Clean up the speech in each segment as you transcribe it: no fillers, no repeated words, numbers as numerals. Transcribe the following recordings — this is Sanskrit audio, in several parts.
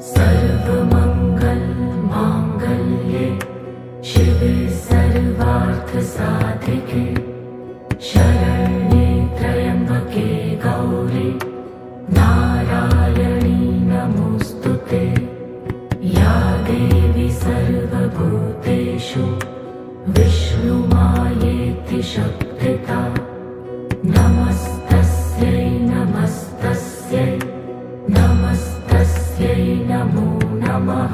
सर्वमंगल मांगल्ये शिवे सर्वार्थ साधिके शरण्ये त्र्यंबके गौरी नारायणी नमोस्तुते। या देवी सर्वभूतेषु विष्णुमायेति शक्तिता नमस्तस्यै नमस्तस्यै नमस्तस्यै नमो नमः।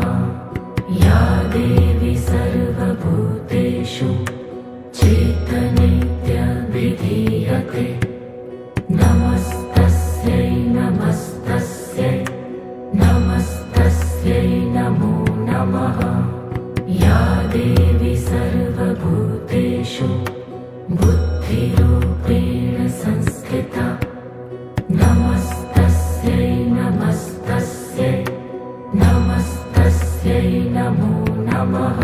या देवी सर्वभूतेषु चेतनेत्यभिधीयते नमस्तस्यै नमस्तस्यै नमस्तस्यै नमो नमः। या देवी सर्वभूतेषु बुद्धिरूपेण संस्थिता नमस्तस्यै नमस्तस्यै नमस्तस्यै नमो नमः।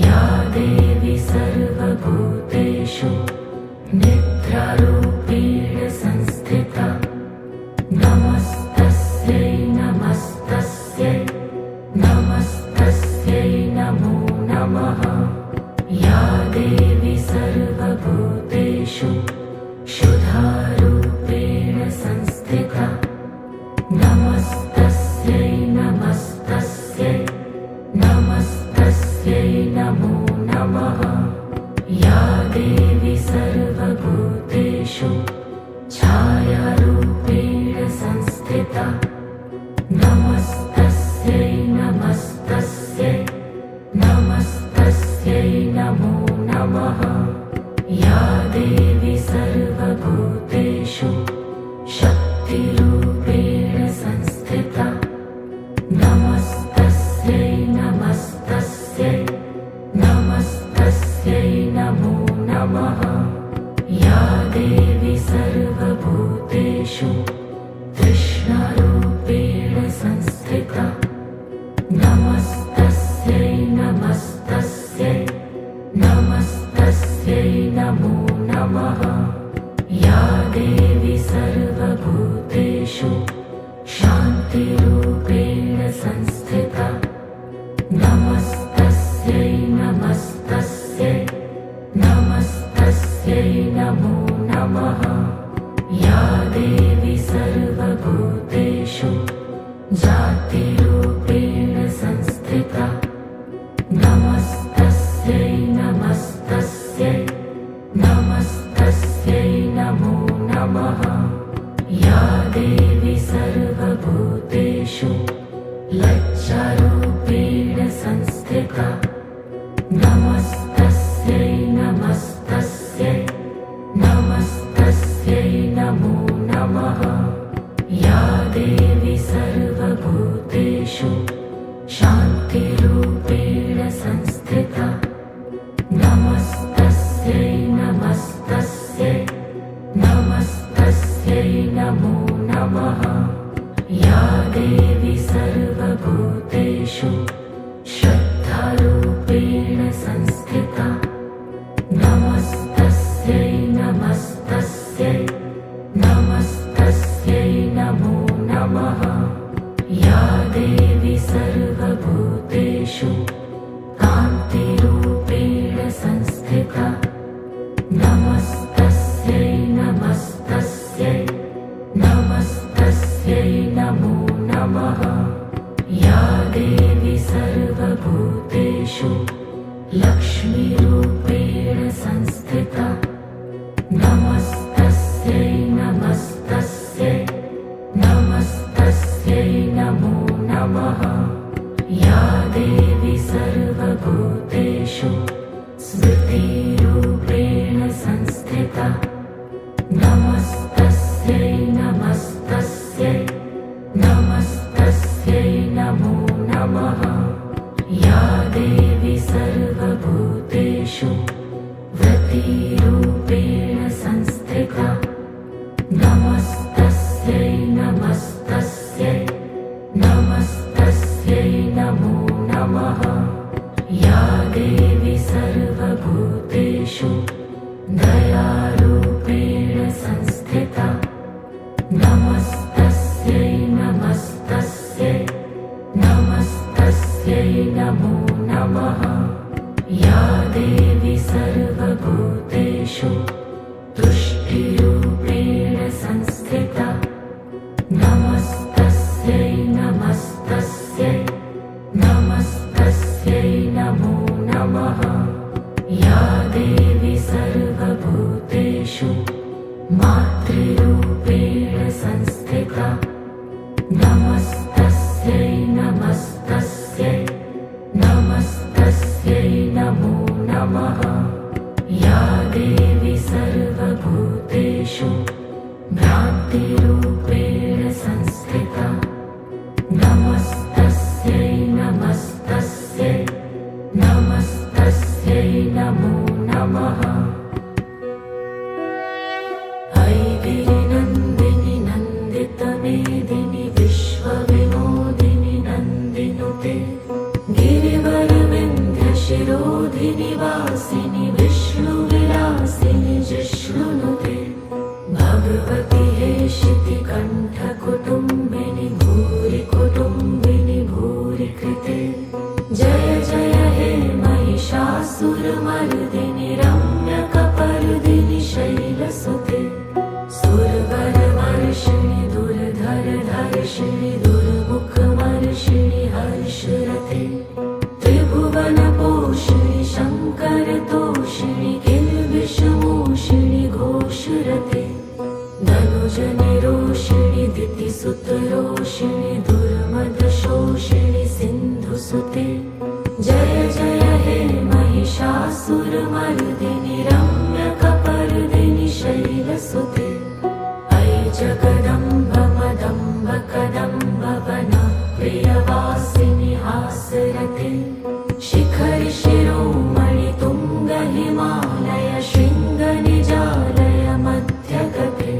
या देवी सर्वभूतेषु निद्रारूपेण संस्थिता नमस्तस्यै नमस्तस्यै नमस्तस्यै नमो नमः। या देवी सर्वभूतेषु शुद्धारूपेण संस्थिता नमस्तस्यै नमस्तस्यै नमस्तस्यै नमो नमः। या देवी सर्वभूतेषु छायारूपेण संस्थिता नमस्तस्यै नमस्तस्यै नमस्तस्यै नमो नमः। या देवी सर्वभूतेषु शक्तिरूपेण संस्थिता नमस्तस्यै नमस्तस्यै नमस्तस्यै नमो नमः। या देवी सर्वभूतेषु तृष्णारूपेण संस्थिता नमस्तस्यै नमस्तस्यै नमस्तस्यै नमो नमः। या देवी सर्वभूतेषु शान्तिरूपेण संस्थिता नमस्तस्यै नमस्तस्यै नमस्तस्यै नमो नमः। या देवी सर्वभूतेषु जातिरूपेण संस्थिता नमस्तस्यै नमस्तस्यै नमस्तस्यै नमो नमः। या देवी सर्वभूतेषु लज्जारूपेण संस्थिता नमस्तस्यै नमस्तस्यै नमस्तस्यै नमो नमः। या देवी सर्वभूतेषु शान्तिरूपेण संस्थिता नमस्तस्यै नमस्तस्यै नमस्तस्यै नमो नमः। या देवी सर्वभूतेषु श्रद्धारूपेण संस्थिता नमस्तस्यै नमस्तस्यै नमस्तस्यै नमो नमः। या देवी सर्वभूतेषु कान्तिरूपेण संस्थिता नमस्तस्यै नमस्तस्यै नमस्तस्यै नमो नमः। या देवी सर्वभूतेषु लक्ष्मीरूपेण संस्थिता नमस्तस्यै नमस्तस्यै नमस्तस्यै नमो नमः। या देवी सर्वभूतेषु स्मृतिरूपेण संस्थिता नमस्तस्यै नमस्तस्यै नमस्तस्यै नमो नमः। या देवी सर्वभूतेषु व्रतिरूपेण संस्थिता नमस्तस्यै नमस्तस्यै नमस्तस्यै नमो नमः। या देवी सर्व सर्वभूतेषु दयारूपेण संस्थिता नमस्तस्यै नमस्तस्यै नमस्तस्यै नमो नमः या देवी सर्वभूतेषु तुष्टिरूपेण संस्थिता नमस्तस्यै नमस्तस्यै नमस्तस्यै नमो नमः या देवी सर्वभूतेषु मातृरूपेण संस्थिता नमस्तस्यै नमस्तस्यै नमस्तस्यै नमो नमः या देवी सर्वभूतेषु भ्रान्तिरूपेण संस्थिता नमस्तस्यै नमस्तस्यै नमस्तस्यै नमो नमः ऐगिरिनन्दिनि नन्दितमेदिनि विश्वविनोदिनि नन्दिनुते गिरिवरविन्ध्यशिरोधिनि वासिनि विष्णुविलासिनि जिष्णुनुते भगवति हेशिति कण्ठकुटुम्बिनि भूरि कुटुम्बिनि भूरि कृते जय जय हे महिषासुरमर्दिनि रम्यकपर्दिनि शैलसुते सुरवरवर्षिणि दुर्धरधर्षिणि दुर्मुखमर्षिणि हर्षरते त्रिभुवनपोषिणि शङ्करतोषिणि किल्बिषमोषिणि घोषरते धनुजनिरोषिणि दितिसुतरोषिणि दुर्मदशोषिणि सिन्धुसुते जय जय हे महिषासुरमर्दिनि रम्यकपर्दिनि शैलसुते ऐ जगदम्ब मदम्ब कदम्ब वन प्रियवासिनि हासरते शिखरि शिरोमणि तुङ्ग हिमालय शृङ्गनिजालय मध्यगते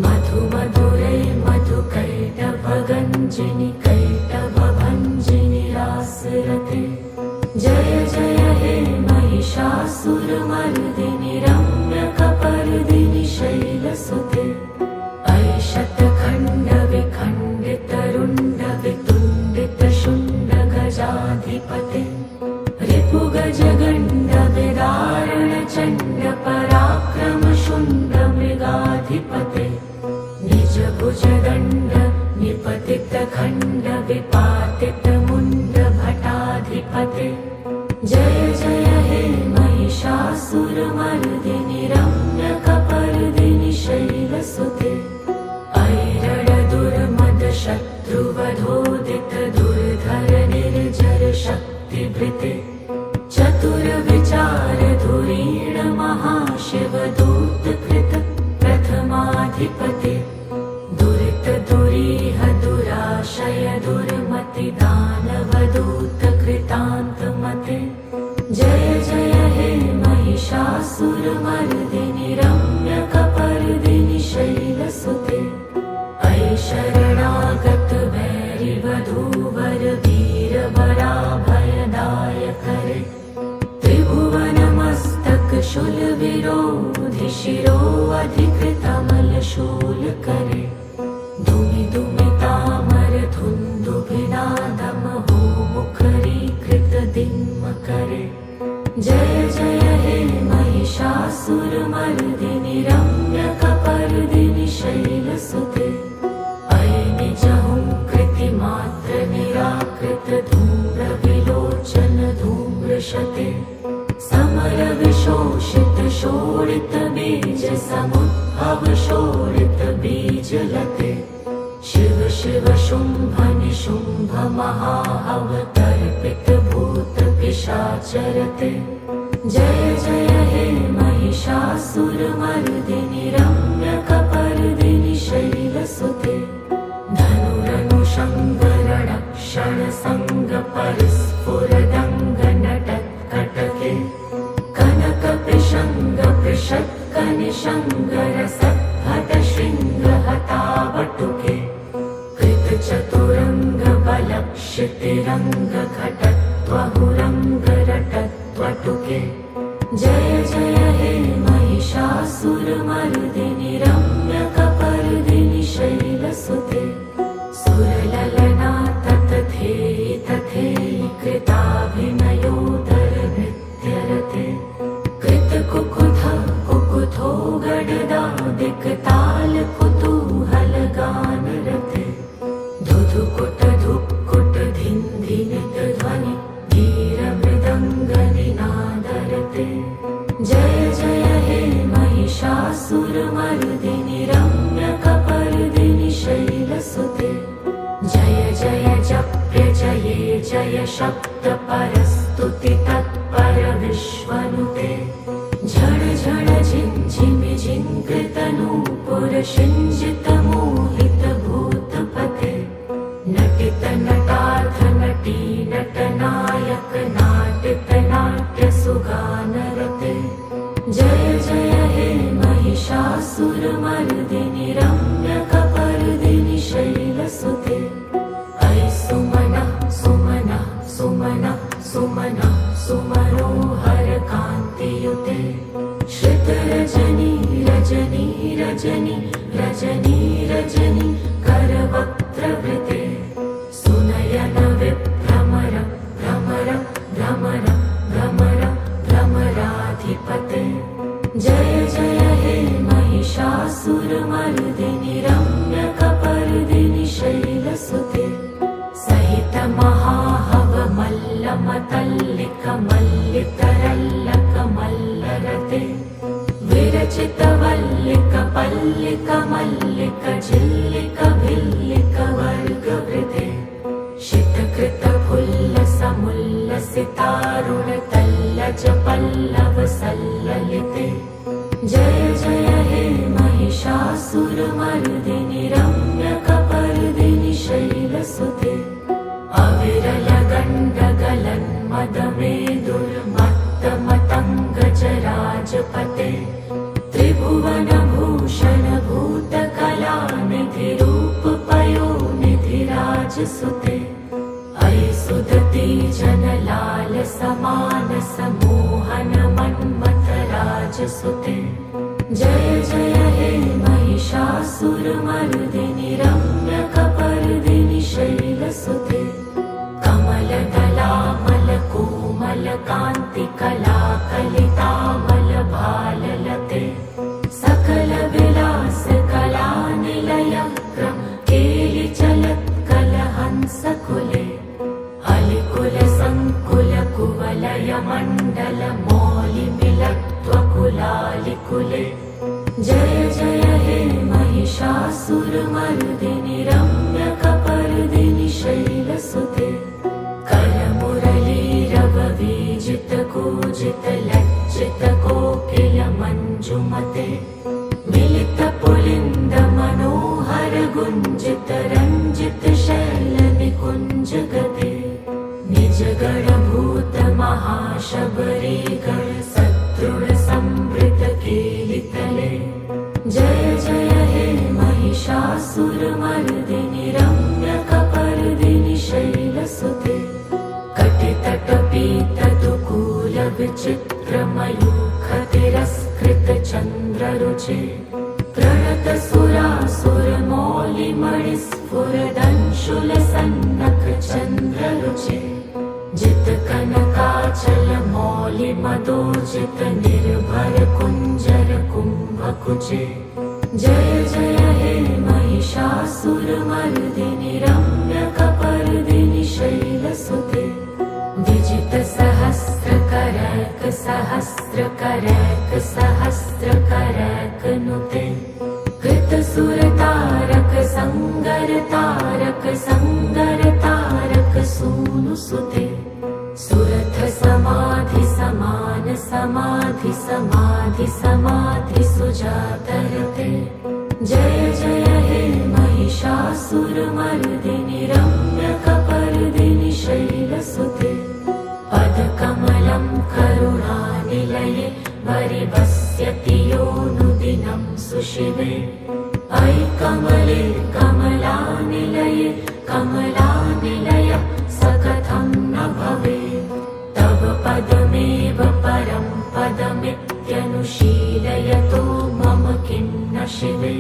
मधु मधुरै मधुकैटभगञ्जिनि कैटभभञ्जिनि रासरते जय जय हे महिषासुरमर्दिनि रम्यकपर्दिनि शैलसुते ऐ शतखण्डविखण्डितरुण्डवितुण्डितशुण्डगजाधिपते रिपुगजगण्डविदारणचण्डपराक्रमशुण्डमृगाधिपते निजभुजदण्ड निपतितखण्डविपातितमुण्डभटाधिपते जय जय हे महिषासुरमर्दिनि रम्यकपर्दिनि शैलसुते ऐरणदुर्मदशत्रुवधोदित दुर्धर निर्जर शक्तिभृते चतुरविचारधुरीण महाशिवदूतकृत प्रथमाधिपते दुरितदुरीह दुराशय दुर्मति दानवदूतकृतान्तमते जय जय हे महिषासुरमर्दिनि रम्यकपर्दिनि शैलसुते ऐ शरणागत वैरिवधूवर वीरवराभयदायकरे त्रिभुवनमस्तकशूलविरोधि शिरोऽधिकृतमलशूलकरे दुमि दुमितामरधुन्दुभिनादमहो मुखरीकृतदिङ्मकरे जय जय हे महिषासुरमर्दिनि रम्यकपर्दिनि शैलसुते ऐ निजहुङ्कृतिमात्र निराकृत धूम्रविलोचन धूम्रशते समरविशोषित शोणित बीज समुद्भव शोणित बीजलते शिव शिव शुम्भ निशुम्भ महाअवतर्पित भूत पिशाचरते जय जय हे महिषासुरमर्दिनि रम्यकपर्दिनि शैलसुते धनुरनुषङ्गरणक्षणसङ्गपरिस्फुरदङ्गनटत्कटके कनकपिशङ्गपृषत्कनिशङ्गरसद्भटशृङ्गहतावटुके कृतचतुरङ्गबलक्षितिरङ्गघटत्वहुरङ्गरटत्वटुके जय जय वादिक ताल कुतूहल गान रते धुधुकुट धुक्कुट धिन धिनित ध्वनि धीर मृदंग निनादरते जय जय हे महिषासुरमर्दिनि रम्यकपर्दिनि शैलसुते जय जय जप्य जये जय शब्द परस्तुति तत्पर विश्वनुते झण झण झिंझिमि झिंकृतनूपुर शिंजित मोहित भूतपते नटित नटार्थ नटी नटनायक नाटित नाट्य सुगानरते जय जय हे महिषासुरमर्दिनि रम्यकपर्दिनि शैलसुते अयि सुमनः सुमनः सुमनः सुमनः सुमनोहर कान्तियुते श्रितरजनी रजनी रजनी रजनी रजनी करवक्त्रवृते सुनयन विभ्रमर भ्रमर भ्रमर भ्रमर भ्रमराधिपते जय जय हे महिषासुरमर्दिनि रम्यकपर्दिनि शैलसुते सहित महाहव मल्लमतल्लिक मल्लितरल्लक मल्लरते विरचित वल्लिक पल्लिक मल्लिक झिल्लिक भिल्लिक वर्गवृते शितकृत फुल्लस मुल्लसितारुण तल्लज पल्लव सल्ललिते जय जय हे महिषासुरमर्दिनि रम्यकपर्दिनि शैलसुते अविरल गण्डगलन् मदमेदुर्मत्तमतङ्गजराजपते त्रिभुवनभूषण भूतकलानिधि रूपपयोनिधिराजसुते अयि सुदती जनलाल समानस मोहन मन्मथराजसुते जय जय हे महिषासुरमर्दिनि रम्यकपर्दिनि शैलसुते कमलदलामल कोमल कान्ति कलाकलितामल भाललते सकल विलास कलानिलयक्रम केलि चलत्कलहंसकुले अलिकुल संकुल कुवलय मण्डल मौलिमिलत्वकुलालिकुले जय जय हे महिषासुरमर्दिनि रम्यकपर्दिनि शैलसुते करमुरलीरववीजित कूजित लज्जित कोकिल मञ्जुमते मिलित पुलिन्द मनोहर गुञ्जित रञ्जित शैल निकुञ्ज गते निज गणभूत महाशबरी गण सदृढ संवृत केलितले जय जय हे महिषासुरमर्दिनि रम्यकपर्दिनि शैलसुते कटितटपीतदुकूल विचित्रमयूखतिरस्कृत चन्द्ररुचे प्रणत सुरासुरमौलिमणिस्फुरदंशुल सन्नख चन्द्ररुचे जित कनकाचल मौलि मदोजित निर्भर कुंजर कुंभकुचे जय जय हे महिषासुरमर्दिनि रम्यकपर्दिनि शैलसुते विजित सहस्रकरैक सहस्रकरैक सहस्रकरैक नुते कृत सुरतारक संगरतारक संगरतारक सूनुसुते सुरथ समाधि समान समाधि समाधि समाधि सुजातरते जय जय हे महिषासुरमर्दिनि रम्यकपर्दिनि शैलसुते पदकमलं करुणानिलये वरिवस्यति योऽनुदिनं सुशिवे अयि कमले कमलानिलये कमलानिलय सकथं न भवेत् तव पदमेव परं पदमित्यनुशीलयतो मम किं न शिवे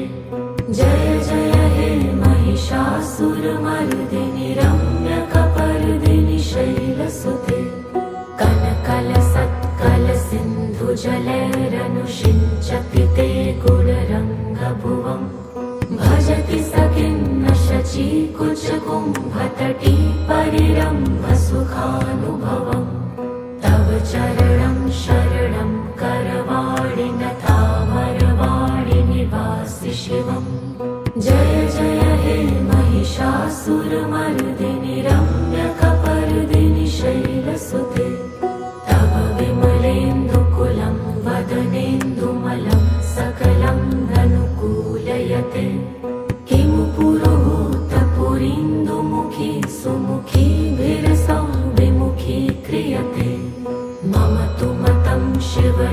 जय जय हे महिषासुरमर्दिनि रम्यकपर्दिनि शैलसुते कनकलसत्कलसिन्धुजलैरनुषिञ्चति ते गुणरङ्ग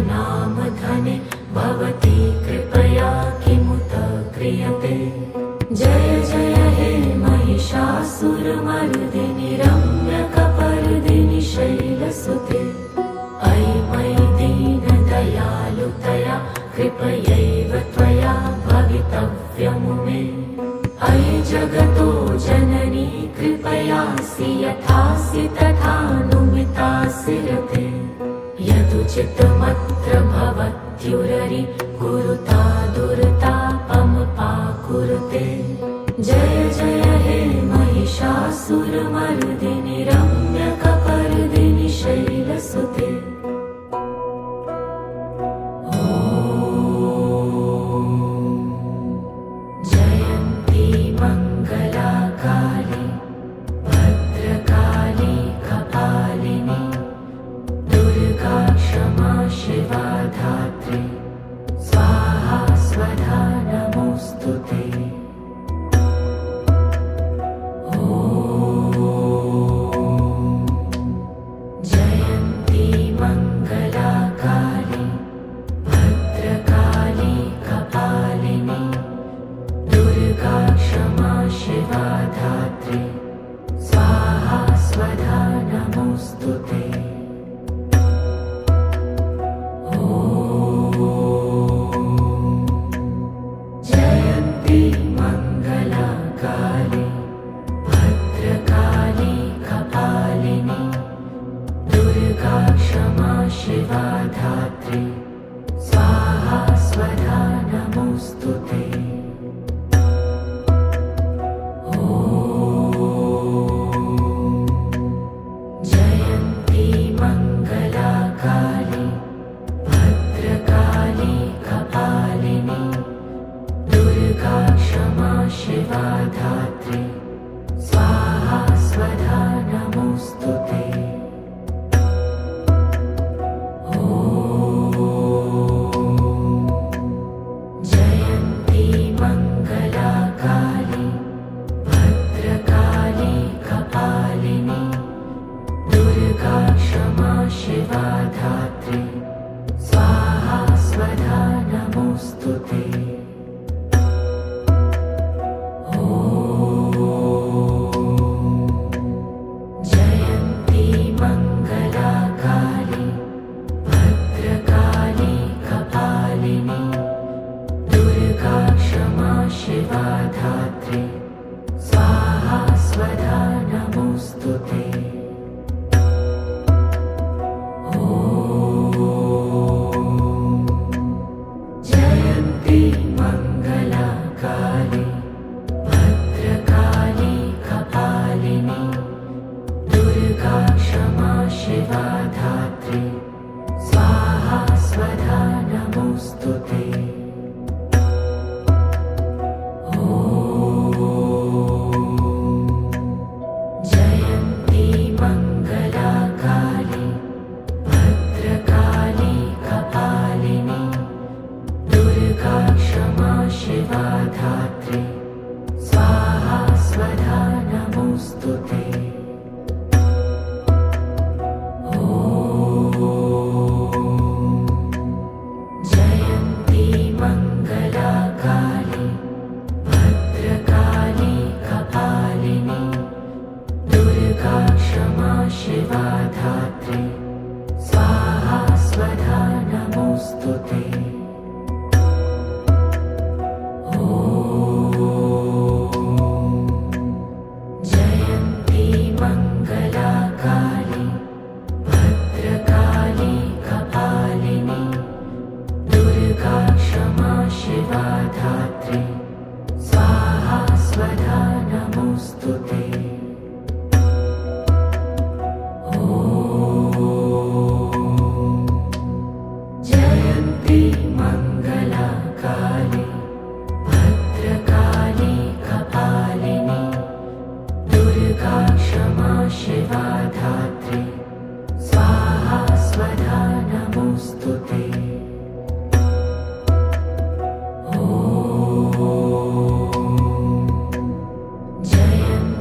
नाम धने भवती कृपया किमुत क्रियते। जय जय हे महिषासुरमर्दिनि रम्यकपर्दिनि शैलसुते। अयि मयि दीनदयालुतया कृपयैव त्वया भवितव्यमुमे। अयि जगतो जननी कृपयासि यथासि तथानुमितासि रते। यदुचितमत्र भवत्युररि कुरुता दुर्तापमपाकुरुते। जय जय हे महिषासुरमर्दिनि रम्यकपर्दिनि शैलसुते। जयन्ती मङ्गलाकाली भद्रकाली कपालिनी दुर्गा क्षमा शिवा धात्री स्वाहा स्वधा नमोऽस्तुते। जयन्ती मङ्गलाकाली भद्रकाली कपालिनी दुर्गा क्षमा शिवा धात्री स्वाहा स्वधा नमोऽस्तुते। जयन्ती मङ्गलाकाली भद्रकाली कपालिनी दुर्गा क्षमा शिवा धात्री स्वाहा स्वधा नमोऽस्तुते। जयन्ती मङ्गलाकाली भद्रकाली कपालिनी दुर्गा क्षमा शिवा धात्री स्वाहा स्वधा नमोऽस्तुते। जयन्ती मङ्गलाकाली भद्रकाली कपालिनी दुर्गा क्षमा शिवा धात्री स्वाहा स्वधा नमोऽस्तुते। जयन्ती मङ्गलाकाली भद्रकाली कपालिनी दुर्गा क्षमा शिवा धात्री स्वाहा स्वधा नमोऽस्तुते। जयन्ती मङ्गलाकाली भद्रकाली कपालिनी दुर्गा क्षमा शिवा धात्री स्वाहा स्वधा नमोऽस्तुते। जयन्ती मङ्गलाकाली भद्रकाली कपालिनी दुर्गा क्षमा शिवा धात्री स्वाहा स्वधा नमोऽस्तुते। जयन्ती मङ्गलाकाली भद्रकाली कपालिनी दुर्गा क्षमा शिवा धात्री स्वाहा स्वधा नमोऽस्तुते। जयन्ती मङ्गलाकाली भद्रकाली कपालिनी दुर्गा क्षमा शिवा धात्री स्वाहा स्वधा नमोऽस्तुते। जयन्ती मङ्गलाकाली भद्रकाली कपालिनी दुर्गा क्षमा शिवा धात्री स्वाहा स्वधा नमोऽस्तुते। जयन्ती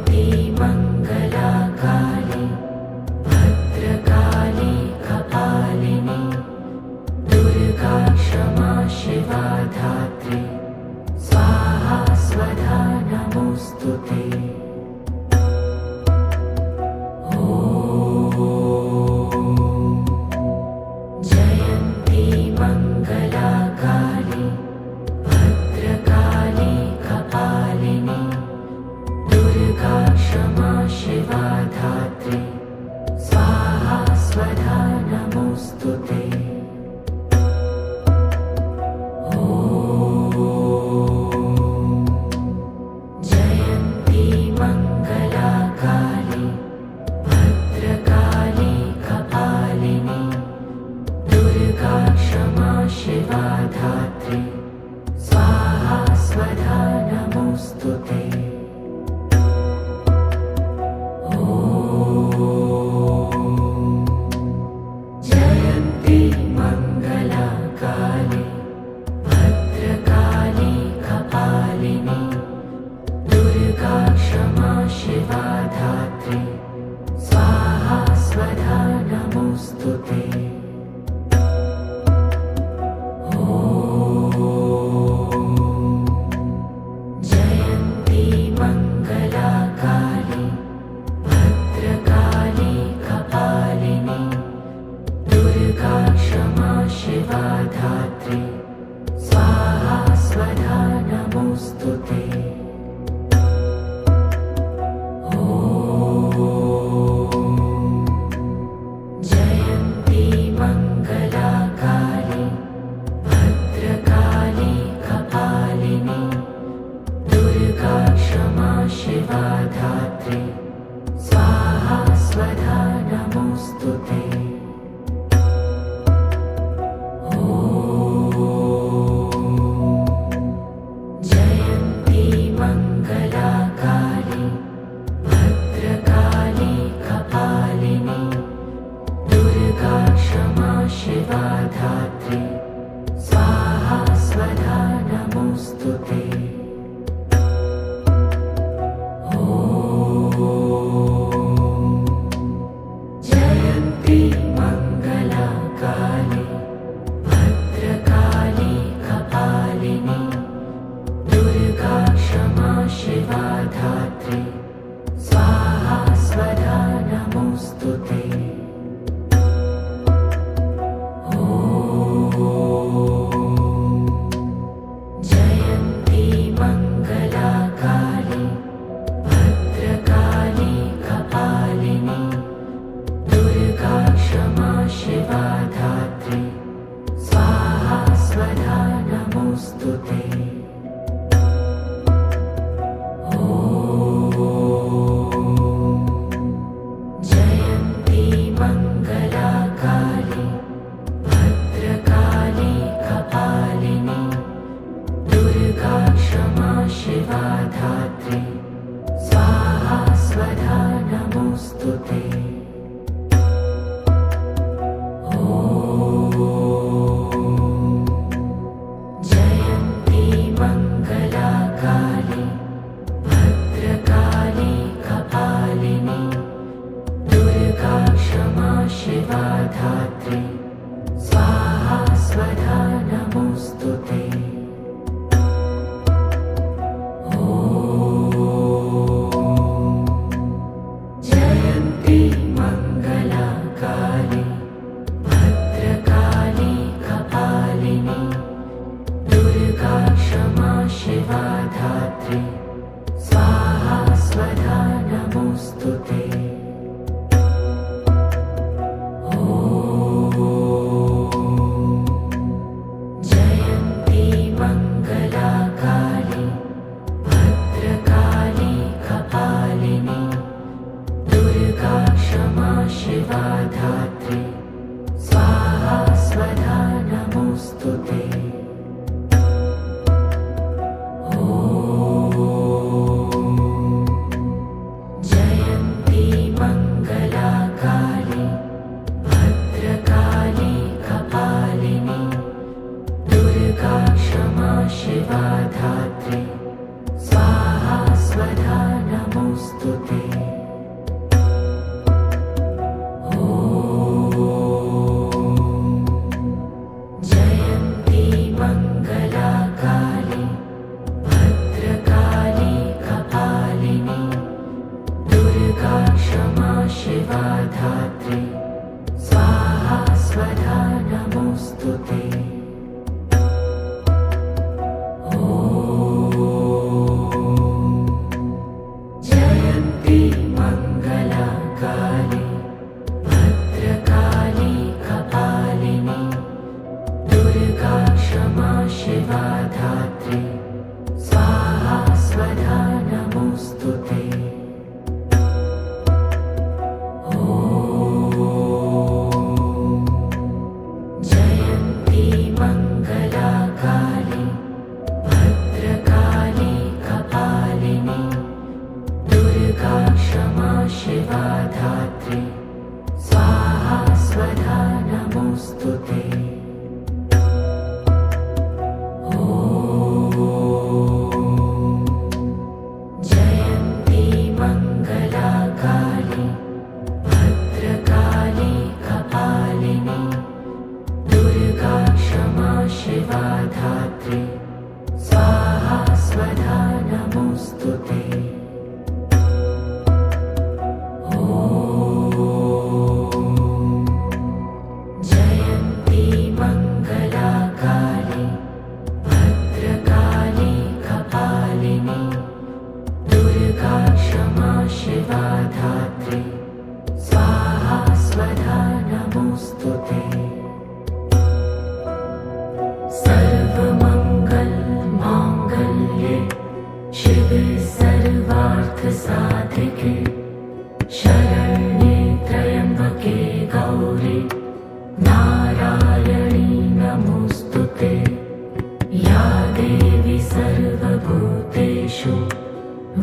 शिवा धात्री स्वाहा स्वधा नमोऽस्तु ते। जयन्ती मङ्गला काली भद्रकाली कपालिनी दुर्गा क्षमा शिवा धात्री स्वाहा स्वधा नमोऽस्तु ते। जयन्ती मङ्गला काली भद्रकाली कपालिनी दुर्गा क्षमा शिवा धात्री स्वाहा स्वधा नमोऽस्तु ते। जयन्ती मङ्गला काली भद्रकाली कपालिनी दुर्गा क्षमा शिवा धात्री स्वाहा स्वधा नमोऽस्तु ते। जयन्ती मङ्गला काली भद्रकाली कपालिनी दुर्गा क्षमा शिवा धात्री स्वाहा स्वधा नमोऽस्तु ते। जयन्ती मङ्गला काली भद्रकाली कपालिनी दुर्गा क्षमा शिवा धात्री स्वाहा स्वधा नमोऽस्तु ते। जयन्ती मङ्गला काली भद्रकाली कपालिनी दुर्गा क्षमा शिवा धात्री स्वाहा स्वधा नमोऽस्तु ते। जयन्ती मङ्गला काली भद्रकाली कपालिनी दुर्गा क्षमा शिवा धात्री स्वाहा स्वधा नमोऽस्तु ते। जयन्ती मङ्गला काली भद्रकाली कपालिनी दुर्गा क्षमा शिवा धात्री स्वाहा स्वधा नमोऽस्तु ते। जयन्ती मङ्गला काली भद्रकाली कपालिनी दुर्गा क्षमा शिवा धात्री स्वाहा स्वधा नमोऽस्तु ते। जयन्ती मङ्गला काली भद्रकाली कपालिनी दुर्गा क्षमा शिवा धात्री स्वाहा स्वधा नमोऽस्तु ते। जयन्ती मङ्गला काली भद्रकाली कपालिनी दुर्गा क्षमा शिवा धात्री स्वाहा स्वधा नमोऽस्तु ते। जयन्ती मङ्गला काली भद्रकाली कपालिनी दुर्गा क्षमा शिवा धात्री स्वाहा स्वधा नमोऽस्तु ते। जयन्ती मङ्गला काली भद्रकाली कपालिनी दुर्गा क्षमा शिवा धात्री स्वाहा स्वधा नमोऽस्तु ते। जयन्ती सर्वमंगल मांगल्ये शिवे सर्वार्थ साधिके शरण्ये त्र्यंबके गौरी नारायणी नमोस्तुते। या देवी सर्वभूतेषु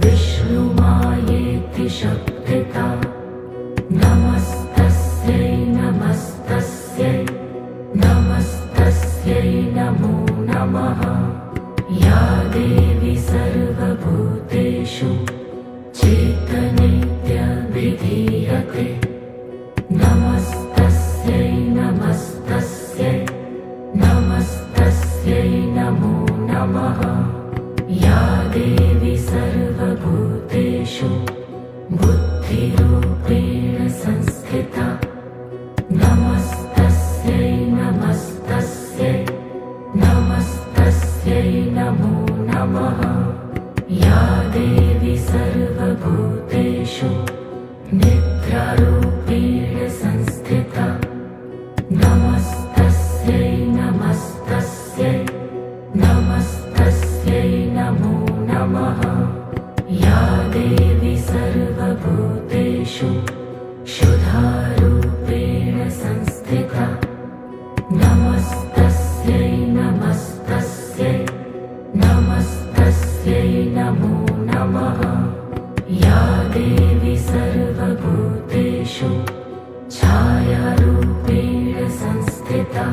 विष्णुमायेति शक्तिता नमस्तस्यै नमस्तस्यै नमस्तस्यै नमो नमः। या देवी सर्वभूतेषु चेतनेत्यभिधीयते नमस्तस्यै नमस्तस्यै नमस्तस्यै नमो नमः। या देवी सर्वभूतेषु बुद्धिरूपेण संस्थिता नमस्तस्यै नमस्तस्यै नमस्तस्यै नमो नमः। या देवी सर्वभूतेषु निद्रारूपेण संस्थिता नमस्तस्यै नमस्तस्यै नमस्तस्यै नमो नमः। या देवी सर्वभूतेषु शुद्धारूपेण संस्थिता नमस्तस्यै नमस्तस्यै नमस्तस्यै नमो नमः। या देवी सर्वभूतेषु छायारूपेण संस्थिता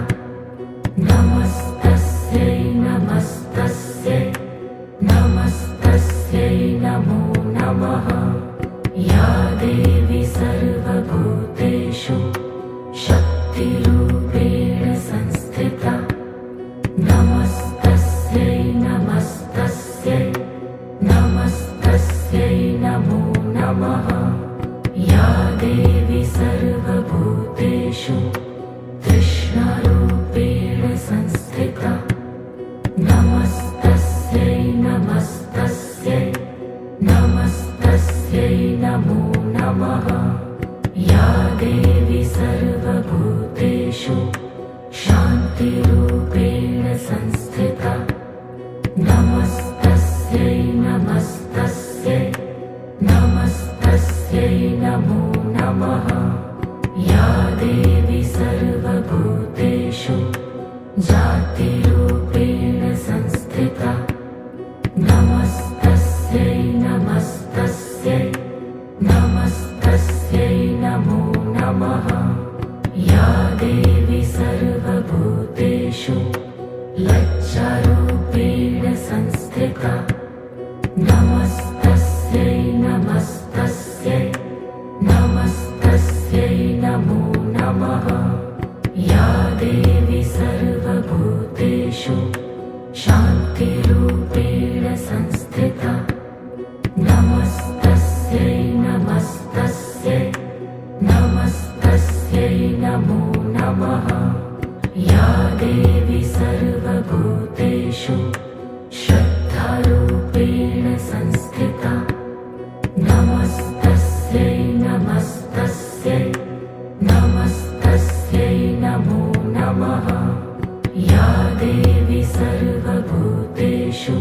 नमस्तस्यै नमस्तस्यै नमस्तस्यै नमो नमः। या देवी सर्वभूतेषु शक्तिरूपेण संस्थिता नमस्तस्यै नमस्तस्यै नमस्तस्यै नमो नमः। या देवी सर्वभूतेषु तृष्णारूपेण संस्थिता नमस्तस्यै नमस्तस्यै नमस्तस्यै नमो नमः। या देवी सर्वभूतेषु शान्तिरूपेण संस्थिता नमस्तस्यै नमस्तस्यै नमस्तस्यै नमो नमः। या देवी सर्वभूतेषु जातिरूपेण संस्थिता नमस्तस्यै नमस्तस्यै नमस्तस्यै नमो नमः। या देवी सर्वभूतेषु लज्जारूपेण संस्थिता नमस्तस्यै नमस्तस्यै नमस्तस्यै नमो नमः। या देवी सर्वभूतेषु शान्तिरूपेण संस्थिता नमस्तस्यै नमस्तस्यै नमस्तस्यै नमो नमः। या देवी सर्वभूतेषु श्रद्धारूपेण संस्थिता नमस्तस्यै नमस्तस्यै नमस्तस्यै नमो नमः। या देवी सर्वभूतेषु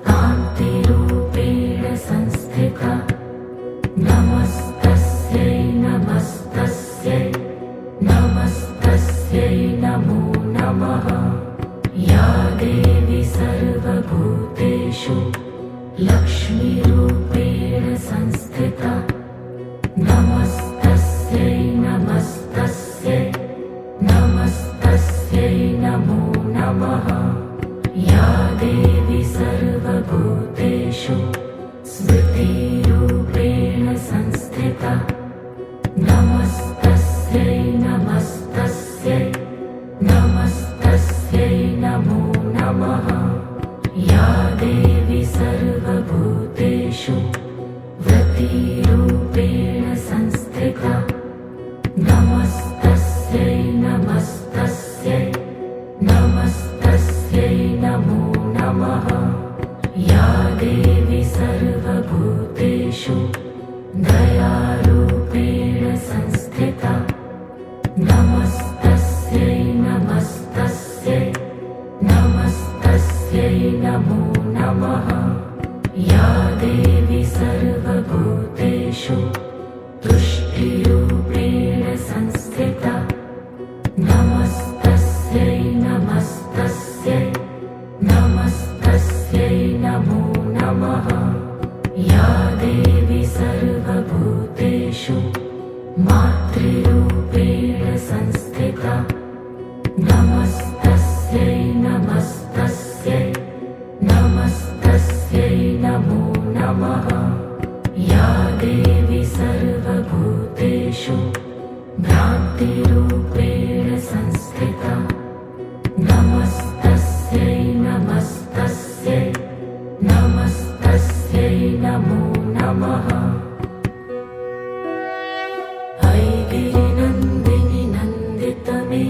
कान्तिरूपेण संस्थिता नमस्तस्यै नमस्तस्यै नमस्तस्यै नमो नमः। या देवी सर्वभूतेषु लक्ष्मी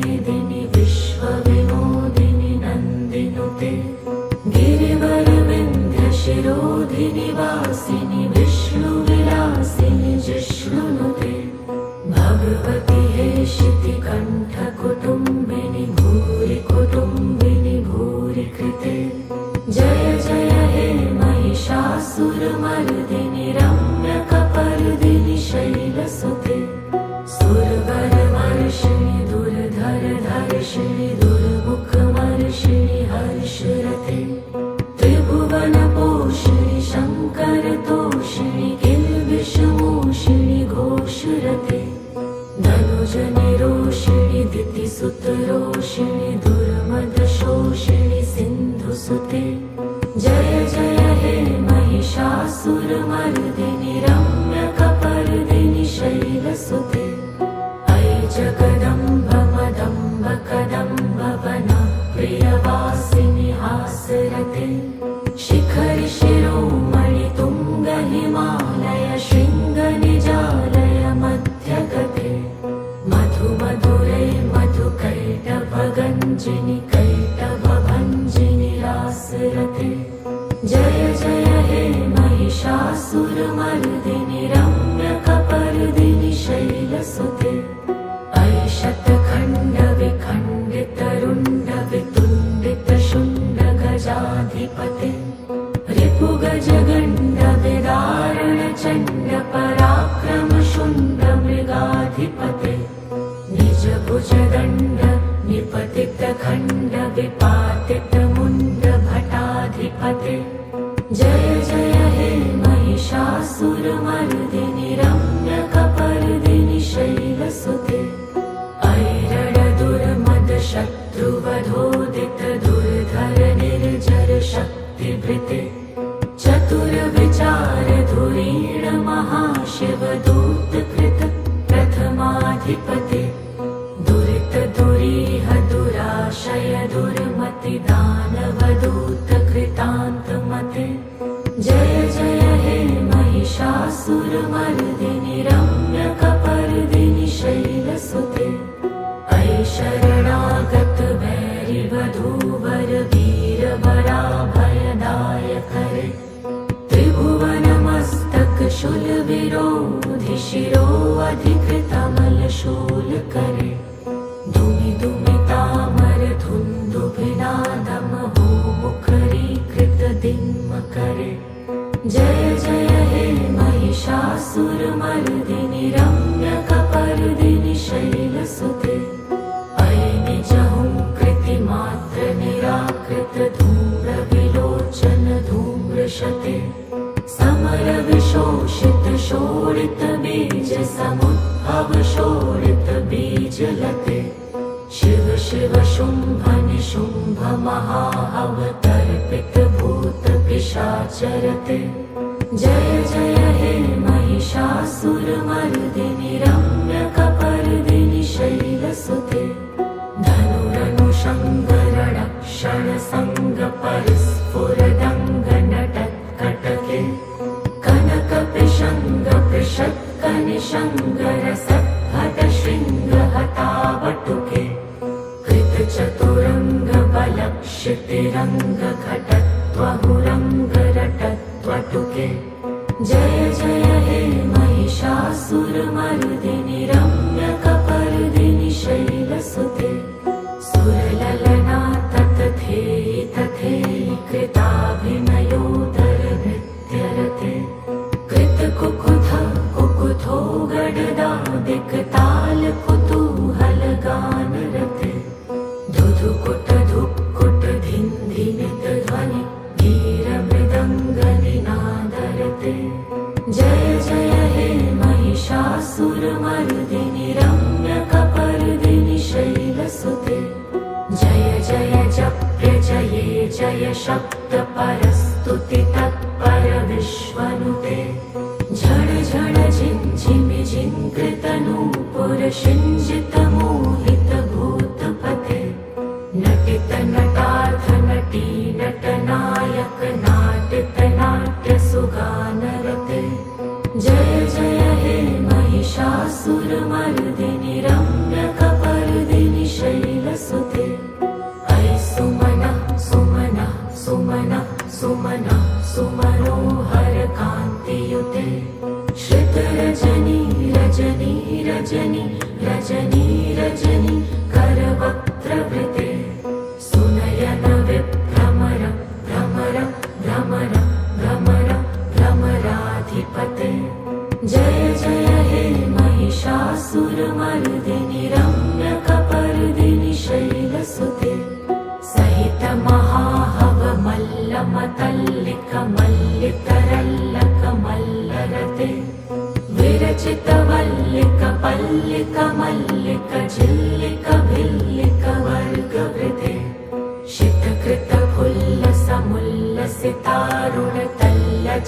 मेदिनि विश्वविनोदिनि नन्दिनुते गिरिवरविन्ध्यशिरोधिनि वासिनि विष्णुविलासिनि जिष्णुनुते भगवति हेशितिकण्ठकुटुम्बिनि भूरि कुटुम्बिनि भूरि कृते जय जय हे महिषासुरमर्दिनि रम्यकपर्दिनि शैलसुते सुरवरवर्षिणि दुर्धरधर्षिणि दुर्मुखमर्षिणि हर्षरते त्रिभुवनपोषिणि शङ्करतोषिणि किल्बिषमोषिणि घोषरते धनुजनिरोषिणि दितिसुतरोषिणि दुर्मदशोषिणि सिन्धुसुते जय जय हे महिषासुरमर्दिनि रम्यकपर्दिनि शैलसुते अयि जगदम्ब मदम्ब कदम्ब वन प्रियवासिनि हासरते शिखरि शिरोमणि तुङ्ग हिमालय शृङ्ग निजालय मध्यगते मधु मधुरे मधुकैटभगञ्जिनि कैटभभञ्जिनि रासरते जय जय हे महिषासुरमर्दिनि रम्यकपर्दिनि शैलसुते अयि शतखण्ड विखण्डित रुण्ड वितुण्डित शुण्ड गजाधिपते रिपुगजगण्ड विदारण चण्ड पराक्रम शुण्ड मृगाधिपते निज भुजदण्ड निपतित खण्ड विपातित मुण्ड भटाधिपते जय जय हे महिषासुरमर्दिनि रम्यकपर्दिनि शैलसुते ऐरणदुर्मद शत्रुवधोदित दुर्धर निर्जर शक्तिभृते चतुरविचार धुरीण महाशिवदूतकृत प्रथमाधिपते दुरित दुरीह दुराशय दुर्मति दानवदूत कृतान्तमते जय जय हे महिषासुरमर्दिनि रम्यकपर्दिनि शैलसुते अयि शरणागत वैरिवधूवर वीरवराभयदायकरे त्रिभुवनमस्तक शूलविरोधि शिरोऽधिकृतमलशूलकरे दुमि दुमितामर धुन्दुभिनादमहो मुखरीकृतदिङ्मकरे जय जय हे महिषासुरमर्दिनि रम्यकपर्दिनि शैलसुते अयि निजहुङ्कृतिमात्र निराकृत धूम्रविलोचन धूम्रशते समरविशोषित शोणित बीज समुद्भव शोणित बीजलते शिव शिव शुम्भ निशुम्भ महाअवतर्पित भूत पिशाचरते जय जय हे महिषासुरमर्दिनि रम्यकपर्दिनि शैलसुते धनुरनुषङ्गरणक्षण सङ्ग परिस्फुरदङ्ग नटत्कटके कनकपिशङ्ग पृषत्कनिशङ्गरसद्भट शृङ्गहतावटुके कृतचतुरङ्ग बलक्षितिरङ्ग घटत्वहुरङ्ग रटत्वटुके जय जय हे महिषासुरमर्दिनि रम्यकपर्दिनि शैलसुते सुरललना ततथेयि तथेयि कृताभिनयोदर नृत्यरते कृतकुकुथ कुकुथो गडदादिकताल कुतूहलगानरते धुधुकुट धुक्कुट धिन्धिनित ध्वनि धीरमृदङ्गनिनादरते जय जय हे महिषासुरमर्दिनि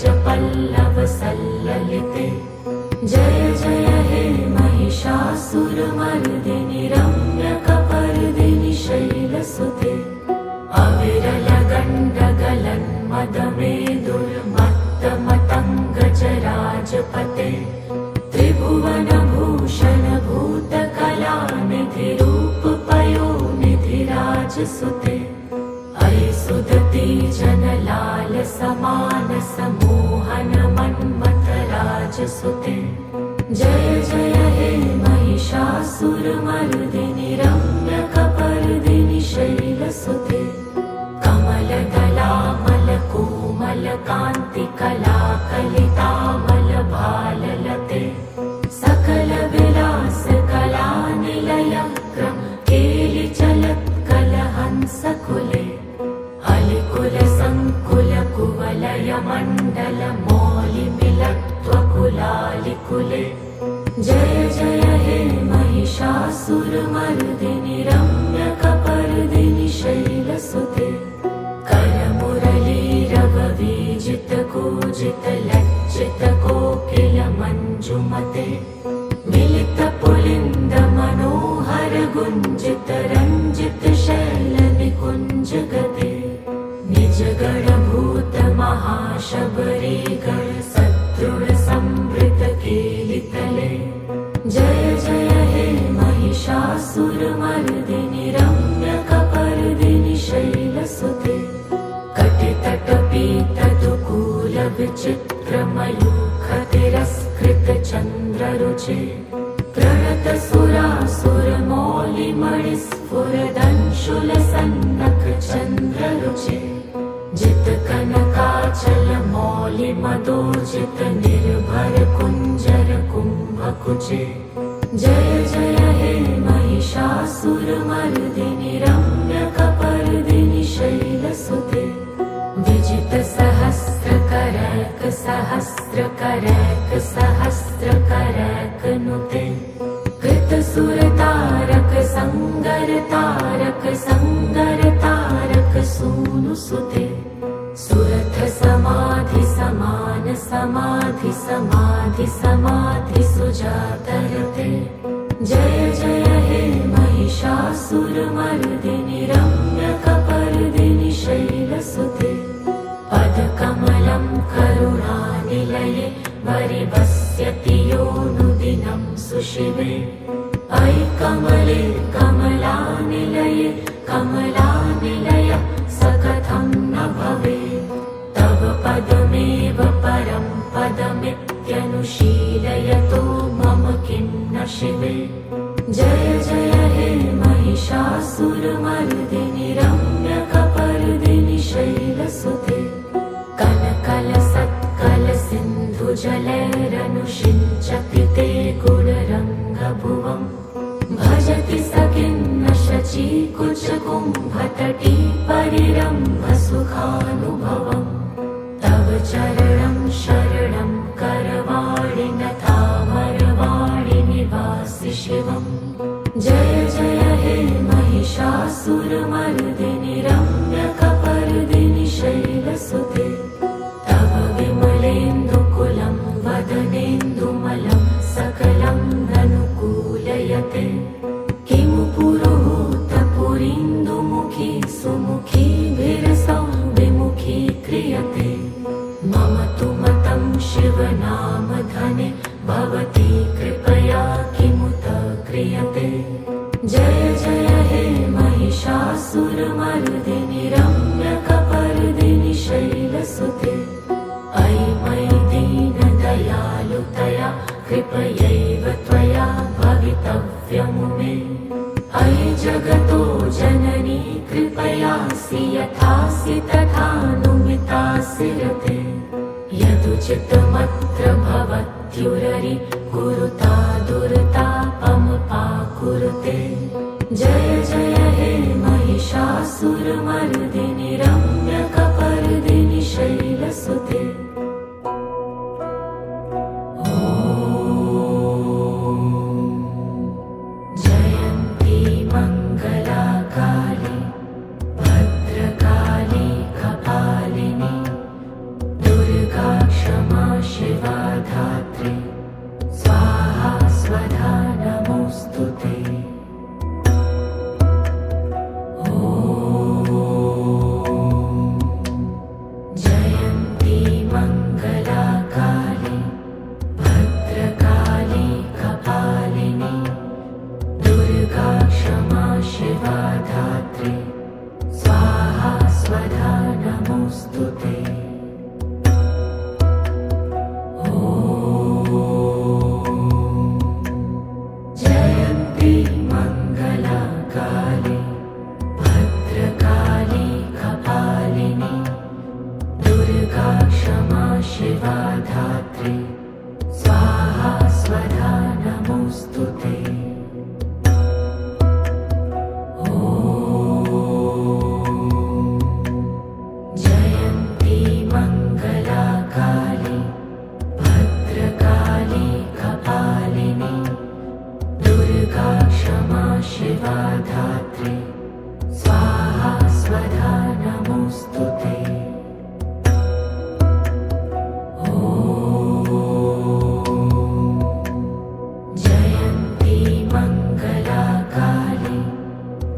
पल्लव सल्ललिते जय जय हे महिषासुरमर्दिनि रम्यकपर्दिनि शैलसुते अविरल गण्डगलन्मदमेदुर्मत्तमतङ्गजराजपते त्रिभुवनभूषण भूतकलानिधि रूपपयोनिधिराजसुते अयि सुदती जनलाल समान समोहन मन्मथराजसुते जय जय हे महिषासुरमर्दिनि रम्यकपर्दिनि शैलसुते कमलदलामलकोमलकान्तिकलाकलितामलभाललते सकलविलासकलानिलयक्रम केलिचलत्कलहंसकुले अलिकुलसङ्कुलकुवलयमण्डलमौलिमिलत्वकुलालिकुले जय जय हे महिषासुरमर्दिनि रम्यकपर्दिनि शैलसुते करमुरलीरववीजितकूजितलज्जितकोकिलमञ्जुमते मिलितपुलिन्दमनोहरगुञ्जितरञ्जितशैलनिकुञ्जगते निजगणभूतमहाशबरीगण सदृढसंवृतकेलितले जय जय हे महिषासुरमर्दिनि रम्यकपर्दिनि शैलसुते कटितटपीतदुकूलविचित्रमयूखतिरस्कृतचन्द्ररुचे प्रणतसुरासुरमौलिमणिस्फुरदंशुलसन्नखचन्द्ररुचे जितकनकाचलमौलिमदोजितनिर्भरकुञ्जरकुम्भकुचे जय जय हे महिषासुरमर्दिनि रम्यकपर्दिनि शैलसुते विजितसहस्रकरैकसहस्रकरैकसहस्रकरैकनुते कृतसुरतारकसङ्गरतारकसङ्गरतारकसूनुसुते सुरथसमाधिसमानसमाधिसमाधिसुजातरते जय जय हे महिषासुरमर्दिनि रम्यकपर्दिनि शैलसुते पदकमलं करुणानिलये वरिवस्यति योऽनुदिनं सुशिवे अयि कमले कमलानिलये कमलानिलय स कथं न भवेत् तव पदमेव परं पदमित्यनुशीलयतो मम किं न शिवे जय जय हे महिषासुरमर्दिनि रम्यकपर्दिनि शैलसुते कलकलसत्कलसिन्धुजलैरनुषिञ्चति ते गुणरङ्गभुवम् भजति स किन्न शचीकुचकुम्भतटी परिरम्भसुखानुभवम् तव चरणं शरणं करवाणि नथामरवाणि निवासि शिवम् जय जय हे महिषासुरमर्दिनि रम्यकपर्दिनि शैलसुते तव विमलेन्दुकुलं वदनेन्दुमलं सकलं ननुकूलयते किमु पुरुहूतपुरीन्दुमुखी सुमुखीभिरसौ विमुखी क्रियते मम तु मतं शिवनामधने भवती कृपया किमुत क्रियते जय जय हे महिषासुरमर्दिनि रम्यकपर्दिनि शैलसुते अयि मयि दीनदयालुतया कृपयैव त्वया भवितव्यमुमे अयि जगतो जननी कृपयासि यथासि तथानुमितासि रते यदुचितमत्र भवत्युररि कुरुता दुर्तापमपाकुरुते जय जय हे महिषासुरमर्दिनि रम्यकपर्दिनि शैलसुते जयन्ती मङ्गलाकाली भद्रकाली कपालिनी दुर्गा धात्री स्वाहा स्वधा नमोऽस्तु ते जयन्ती मंगला काली भद्रकाली कपालिनी दुर्गा क्षमा शिवा धात्री स्वाहा स्वधा नमोऽस्तु ते जयन्ती मंगला काली भद्रकाली कपालिनी दुर्गा क्षमा शिवा धात्री स्वाहा स्वधा नमोऽस्तु ते जयन्ती मंगला काली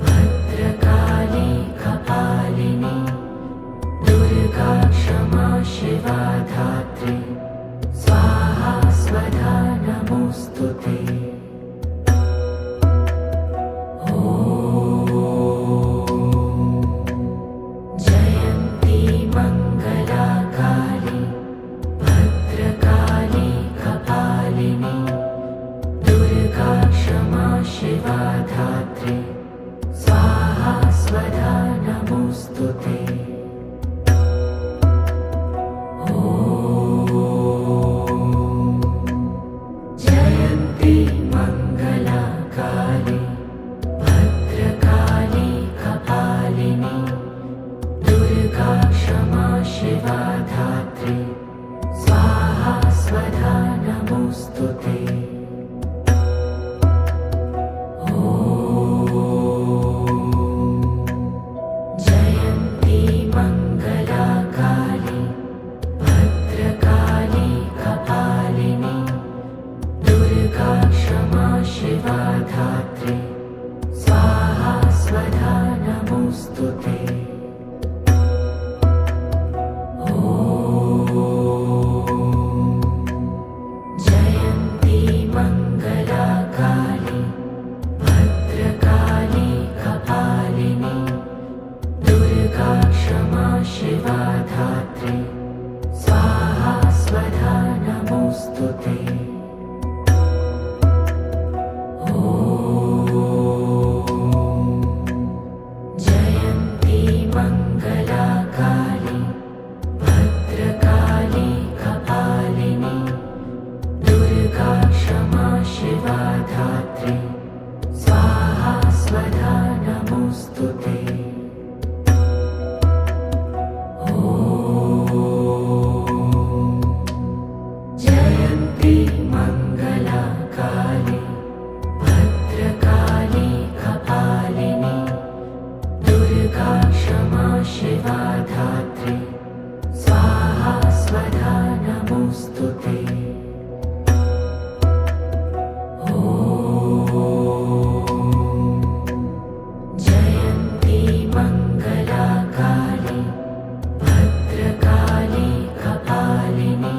भद्रकाली कपालिनी दुर्गा क्षमा शिवा धात्री स्वाहा स्वधा नमोऽस्तु ते जयन्ती मंगला काली भद्रकाली कपालिनी दुर्गा क्षमा शिवा धात्री स्वाहा स्वधा नमोऽस्तु ते जयन्ती मंगला काली भद्रकाली कपालिनी दुर्गा क्षमा शिवा धात्री स्वाहा स्वधा नमोऽस्तु ते जयन्ती मंगला काली भद्रकाली कपालिनी दुर्गा क्षमा शिवा धात्री स्वाहा स्वधा नमोऽस्तु ते जयन्ती मंगला काली भद्रकाली कपालिनी दुर्गा क्षमा शिवा धात्री स्वाहा स्वधा नमोऽस्तु ते जयन्ती मंगला काली भद्रकाली कपालिनी दुर्गा क्षमा शिवा धात्री स्वाहा स्वधा नमोऽस्तु ते जयन्ती मंगला काली भद्रकाली कपालिनी दुर्गा क्षमा शिवा धात्री स्वाहा स्वधा नमोऽस्तु ते जयन्ती मंगला काली भद्रकाली कपालिनी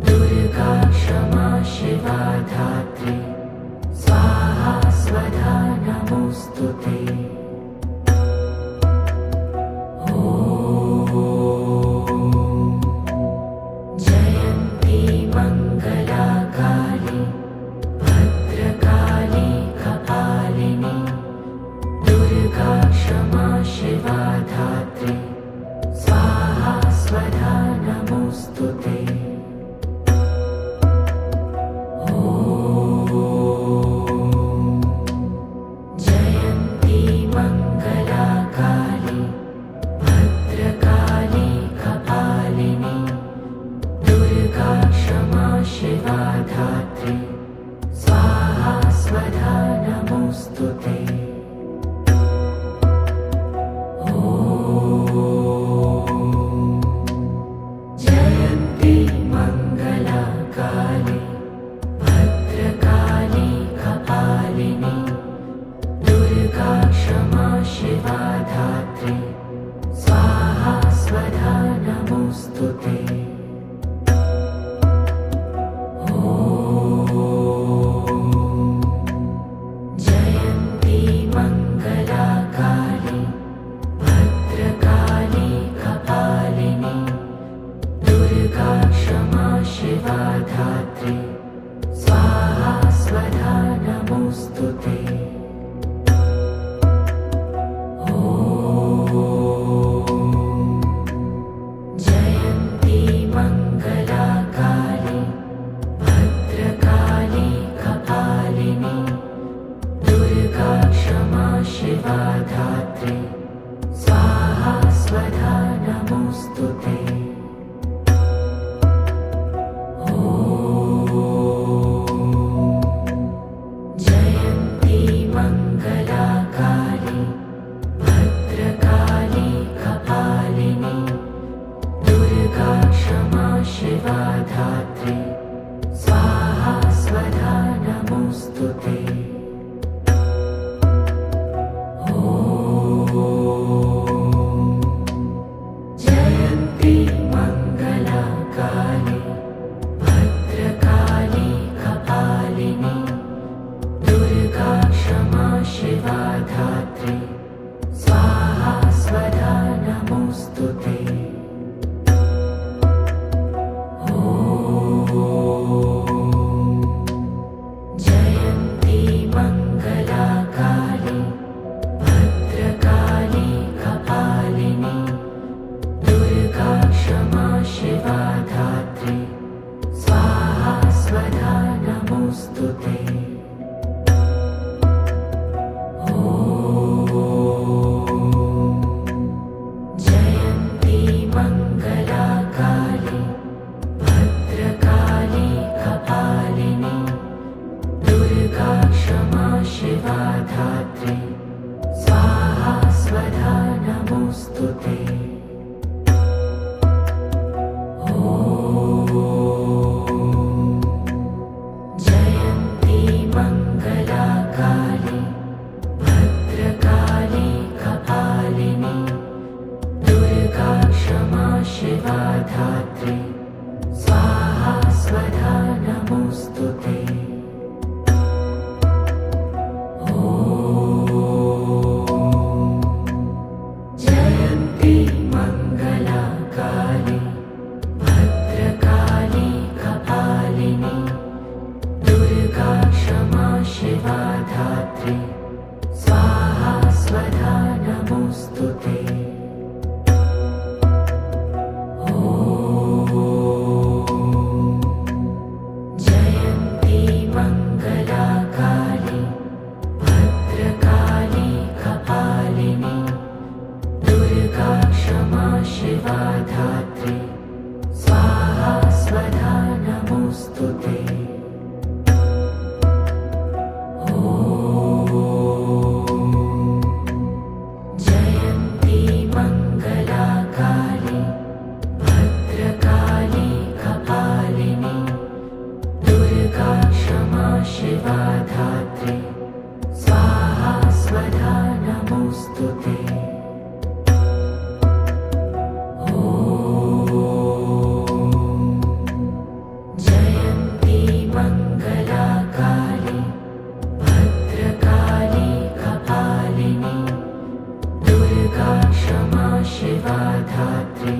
दुर्गा क्षमा शिवा धात्री स्वाहा स्वधा नमोऽस्तु ते जयन्ती मंगला काली भद्रकाली कपालिनी दुर्गा क्षमा शिवा धात्री स्वाहा स्वधा नमोऽस्तु ते जयन्ती मंगला काली भद्रकाली कपालिनी दुर्गा क्षमा शिवा धात्री स्वाहा स्वधा नमोऽस्तु ते नमोऽस्तु ते। जयन्ती मङ्गला काली भद्रकाली कपालिनी दुर्गा क्षमा शिवा धात्री स्वाहा स्वधा नमोऽस्तु ते। जयन्ती मङ्गला काली भद्रकाली कपालिनी दुर्गा क्षमा शिवा धात्री स्वाहा स्वधा नमोऽस्तु ते। जयन्ती मङ्गला काली भद्रकाली कपालिनी दुर्गा क्षमा शिवा धात्री स्वाहा स्वधा नमोऽस्तु ते। जयन्ती मङ्गला काली भद्रकाली कपालिनी दुर्गा क्षमा शिवा धात्री स्वाहा स्वधा नमोऽस्तु ते। जयन्ती मङ्गला काली भद्रकाली कपालिनी दुर्गा क्षमा शिवा धात्री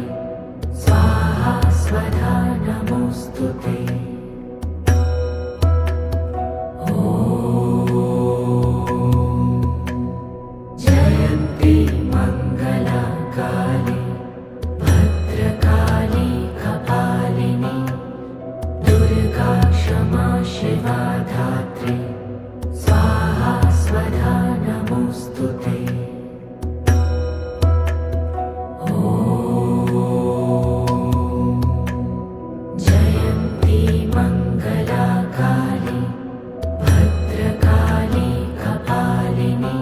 स्वाहा स्वधा नमोऽस्तु ते। जयन्ती मङ्गला काली भद्रकाली कपालिनी दुर्गा क्षमा शिवा धात्री स्वाहा स्वधा नमोऽस्तु ते। जयन्ती मङ्गला काली भद्रकाली कपालिनी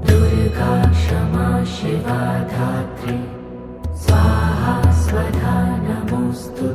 दुर्गा क्षमा शिवा धात्री स्वाहा स्वधा नमोऽस्तु